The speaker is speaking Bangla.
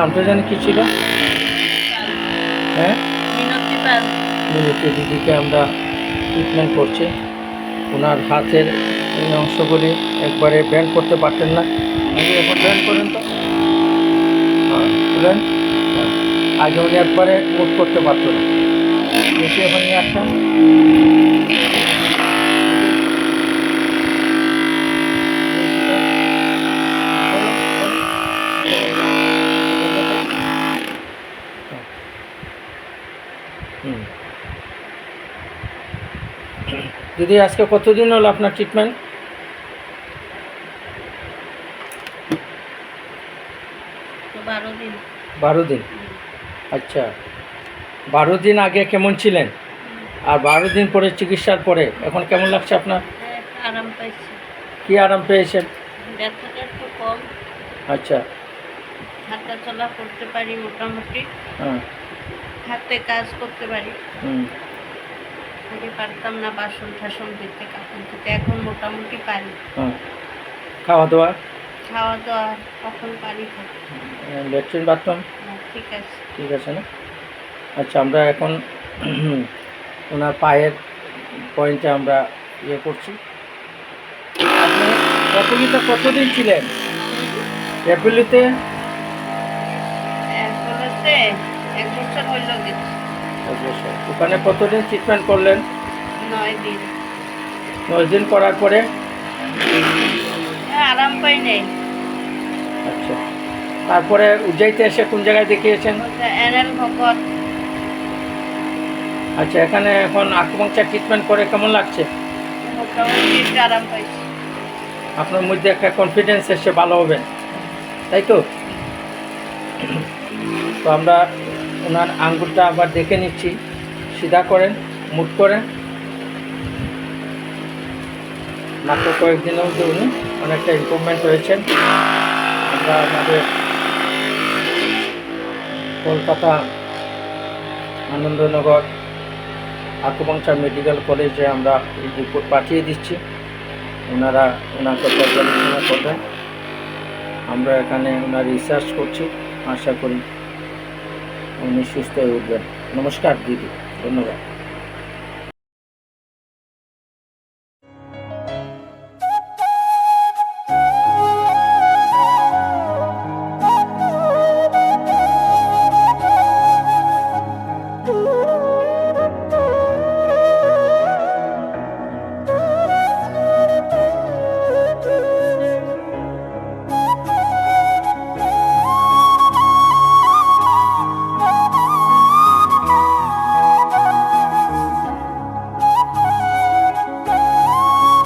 নামটা জানি কি ছিল? হ্যাঁ, মিনতি পাল। মিনতি দিদিকে আমরা ট্রিটমেন্ট করছি। ওনার হাতের এই অংশগুলি একবারে ব্যান্ড করতে পারতেন না, উনি এখন ব্যান্ড করেন তো, হ্যাঁ তুলেন। হ্যাঁ, আগে উনি একবারে মুভ করতে পারতো না, বেশি এখন নিয়ে আসেন। দিদি আজকে কতদিন হলো আপনার ট্রিটমেন্ট? 12 দিন। 12 দিন। আচ্ছা, 12 দিন আগে কেমন ছিলেন আর 12 দিন পরে চিকিৎসার পরে এখন কেমন লাগছে আপনার? আরাম পাইছি। কি আরাম পেয়েছেন? ব্যথাটা একটু কম। আচ্ছা। হাঁটা চলা করতে পারি মোটামুটি। হ্যাঁ। হাতে কাজ করতে পারি। হুম। আগে পারতাম না, বাসন টাসন ধুতে, কাপড় ধুতে, এখন মোটামুটি পারি। হ্যাঁ। খাওয়া দাওয়া? খাওয়া দাওয়া কখন পারি। ল্যাট্রিন বাথরুম ঠিক আছে। ঠিক আছে না? আচ্ছা, আমরা এখন ওনার পায়ের পয়েন্টে আমরা ইয়ে করছি। আপনি অ্যাপোলোতে কতদিন ছিলেন? অ্যাপোলোতে এরপরেতে 1 বছর হইল গেছে। ওখানে কতদিন ট্রিটমেন্ট করলেন? 9 দিন। 9 দিন করার পরে আরাম পাই নাই। আচ্ছা, তারপরে উজ্জাইতে এসে কোন জায়গায় দেখিয়েছেন? এনএল ভকত। আচ্ছা, এখানে এখন আকুপাংচার ট্রিটমেন্ট করে কেমন লাগছে? মোটামুটি একটু আরাম পাইছি। আপনার মধ্যে একটা কনফিডেন্স এসে ভালো হবেন, তাই তো? তো আমরা ওনার আঙ্গুলটা আবার দেখে নিচ্ছি। সিধা করেন, মুট করেন। মাত্র কয়েকদিনের মধ্যে উনি অনেকটা ইমপ্রুভমেন্ট হয়েছেন। আমরা আমাদের কলকাতা আনন্দনগর আকুপাংচার মেডিকেল কলেজে আমরা এই রিপোর্ট পাঠিয়ে দিচ্ছি। ওনারা ওনাকে পর্যালোচনা করবেন। আমরা এখানে ওনার রিসার্চ করছি, আশা করি উনি সুস্থ হয়ে উঠবেন। নমস্কার দিদি, ধন্যবাদ।